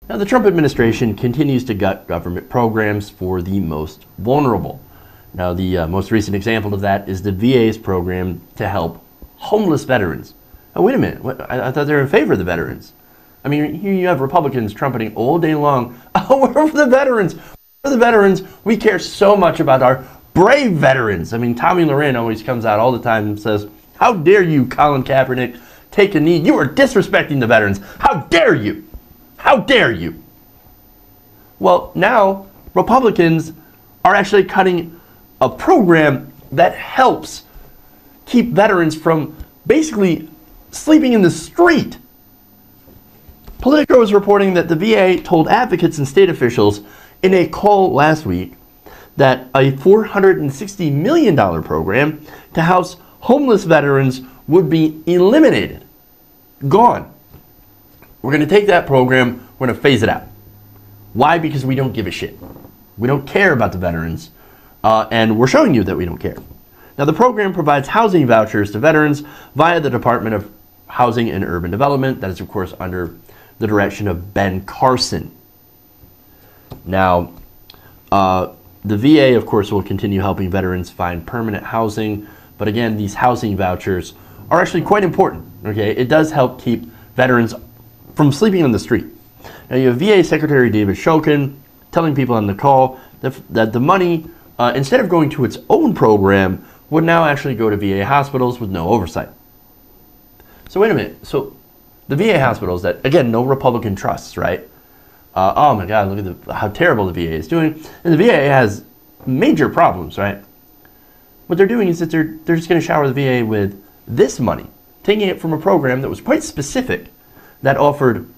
Now, the Trump administration continues to gut government programs for the most vulnerable. Now, the most recent example of that is the VA's program to help homeless veterans. Oh, wait a minute. I thought they were in favor of the veterans. I mean, here you have Republicans trumpeting all day long, oh, we're for the veterans. For the veterans, we care so much about our brave veterans. I mean, Tommy Loren always comes out all the time and says, how dare you, Colin Kaepernick, take a knee? You are disrespecting the veterans. How dare you? How dare you? Well, now Republicans are actually cutting a program that helps keep veterans from basically sleeping in the street. Politico is reporting that the VA told advocates and state officials in a call last week that a $460 million program to house homeless veterans would be eliminated. Gone. We're going to take that program, we're going to phase it out. Why? Because we don't give a shit. We don't care about the veterans, and we're showing you that we don't care. Now, the program provides housing vouchers to veterans via the Department of Housing and Urban Development. That is, of course, under the direction of Ben Carson. Now, the VA, of course, will continue helping veterans find permanent housing. But again, these housing vouchers are actually quite important. Okay, it does help keep veterans from sleeping on the street. Now, you have VA Secretary David Shulkin telling people on the call that the money, instead of going to its own program, would now actually go to VA hospitals with no oversight. So wait a minute. So the VA hospitals that, again, no Republican trusts, right? Oh my God, look at how terrible the VA is doing. And the VA has major problems, right? What they're doing is that they're just going to shower the VA with this money, taking it from a program that was quite specific, that offered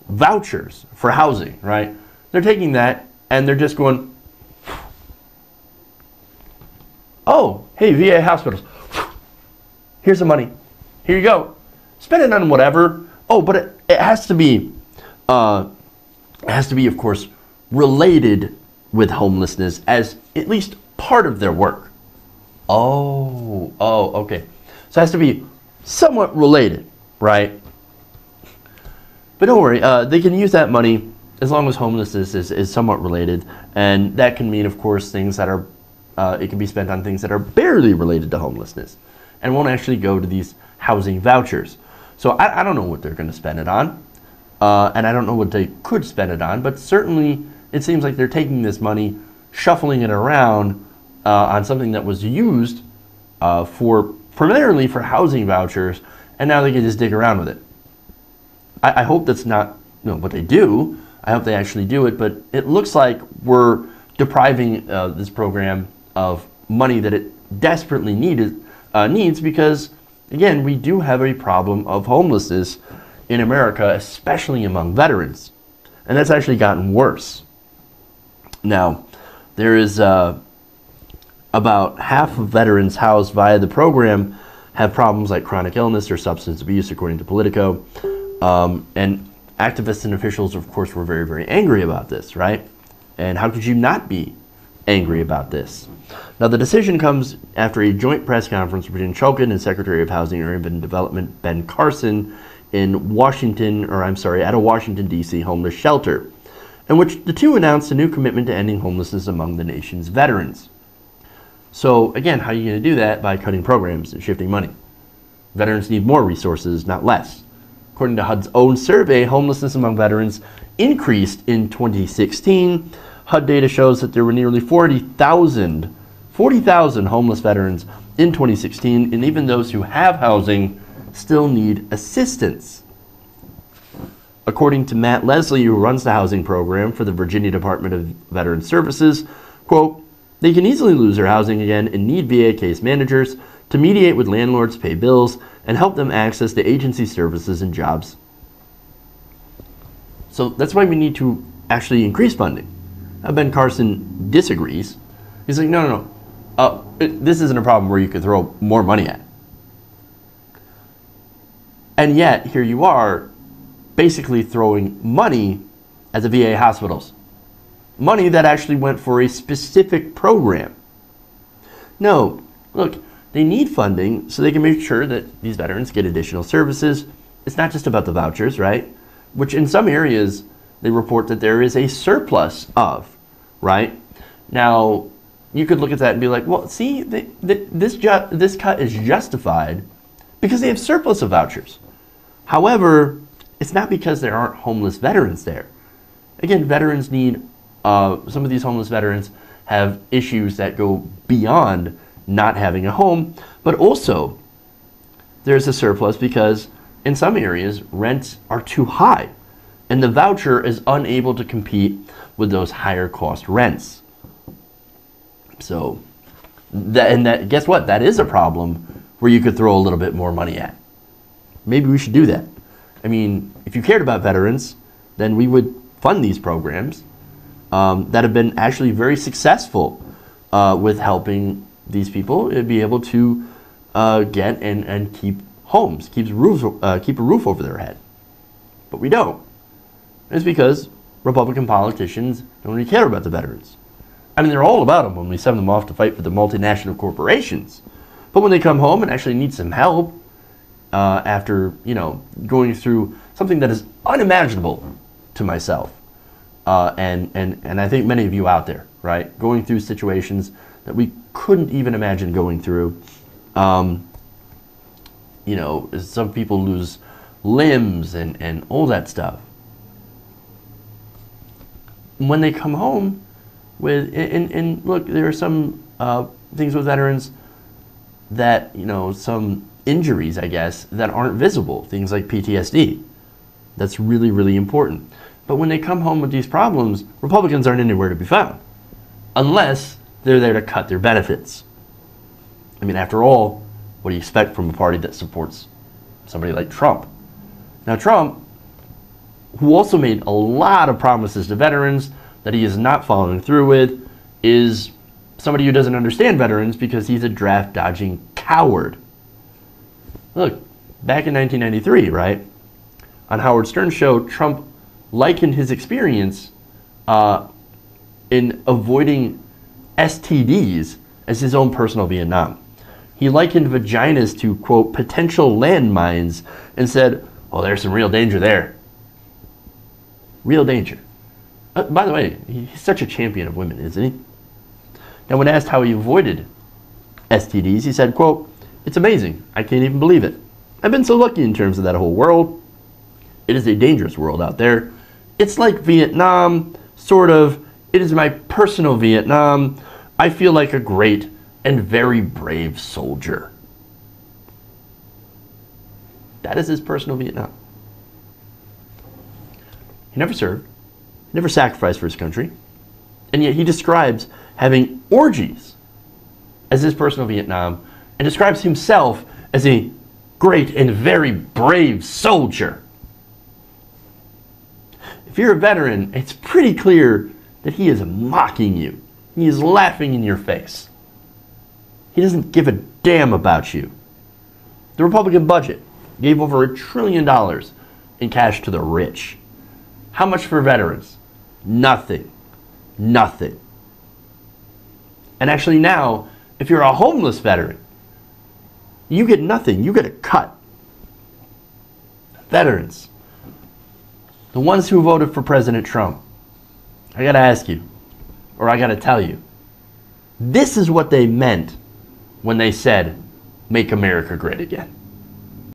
vouchers for housing, right? They're taking that and they're just going, oh, hey, VA hospitals, here's the money. Here you go. Spend it on whatever. Oh, but it has to be, of course, related with homelessness as at least part of their work. Oh, okay. So it has to be somewhat related, right? But don't worry, they can use that money as long as homelessness is somewhat related. And that can mean, of course, things that are, it can be spent on things that are barely related to homelessness and won't actually go to these housing vouchers. So I don't know what they're going to spend it on. And I don't know what they could spend it on, but certainly it seems like they're taking this money, shuffling it around on something that was used primarily for housing vouchers, and now they can just dig around with it. I hope that's not what they do. I hope they actually do it, but it looks like we're depriving this program of money that it desperately needs because, again, we do have a problem of homelessness in America, especially among veterans. And that's actually gotten worse. Now, there is about half of veterans housed via the program have problems like chronic illness or substance abuse, according to Politico. And activists and officials, of course, were very, very angry about this, right? And how could you not be angry about this? Now, the decision comes after a joint press conference between Shulkin and Secretary of Housing and Urban Development Ben Carson in Washington, at a Washington, D.C. homeless shelter, in which the two announced a new commitment to ending homelessness among the nation's veterans. So, again, how are you going to do that? By cutting programs and shifting money. Veterans need more resources, not less. According to HUD's own survey, homelessness among veterans increased in 2016. HUD data shows that there were nearly 40,000 homeless veterans in 2016, and even those who have housing still need assistance. According to Matt Leslie, who runs the housing program for the Virginia Department of Veterans Services, quote, they can easily lose their housing again and need VA case managers to mediate with landlords, pay bills, and help them access the agency services and jobs. So that's why we need to actually increase funding. Now, Ben Carson disagrees. He's like, no. This isn't a problem where you could throw more money at. And yet, here you are, basically throwing money at the VA hospitals. Money that actually went for a specific program. No, look, they need funding so they can make sure that these veterans get additional services. It's not just about the vouchers, right? Which in some areas, they report that there is a surplus of, right? Now, you could look at that and be like, well, see, this cut is justified because they have surplus of vouchers. However, it's not because there aren't homeless veterans there. Again, veterans need, some of these homeless veterans have issues that go beyond not having a home, but also there's a surplus because in some areas rents are too high and the voucher is unable to compete with those higher cost rents. So, guess what? That is a problem where you could throw a little bit more money at. Maybe we should do that. I mean, if you cared about veterans, then we would fund these programs that have been actually very successful with helping these people be able to get and keep homes, keep a roof over their head. But we don't. It's because Republican politicians don't really care about the veterans. I mean, they're all about them when we send them off to fight for the multinational corporations. But when they come home and actually need some help after, going through something that is unimaginable to myself, and I think many of you out there, right, going through situations that we couldn't even imagine going through. Some people lose limbs and all that stuff. When they come home with, and look, there are some things with veterans that, some injuries, I guess, that aren't visible, things like PTSD. That's really, really important. But when they come home with these problems, Republicans aren't anywhere to be found, unless they're there to cut their benefits. I mean, after all, what do you expect from a party that supports somebody like Trump? Now, Trump, who also made a lot of promises to veterans that he is not following through with, is somebody who doesn't understand veterans because he's a draft-dodging coward. Look, back in 1993, right, on Howard Stern's show, Trump likened his experience in avoiding STDs as his own personal Vietnam. He likened vaginas to, quote, potential landmines and said, oh, there's some real danger there. Real danger. By the way, he's such a champion of women, isn't he? Now, when asked how he avoided STDs, he said, quote, it's amazing. I can't even believe it. I've been so lucky in terms of that whole world. It is a dangerous world out there. It's like Vietnam, sort of. It is my personal Vietnam. I feel like a great and very brave soldier. That is his personal Vietnam. He never served, never sacrificed for his country, and yet he describes having orgies as his personal Vietnam and describes himself as a great and very brave soldier. If you're a veteran, it's pretty clear that he is mocking you. He is laughing in your face. He doesn't give a damn about you. The Republican budget gave over $1 trillion in cash to the rich. How much for veterans? Nothing. Nothing. And actually now, if you're a homeless veteran, you get nothing. You get a cut. Veterans, the ones who voted for President Trump, I gotta ask you, or I gotta tell you, this is what they meant when they said, make America great again.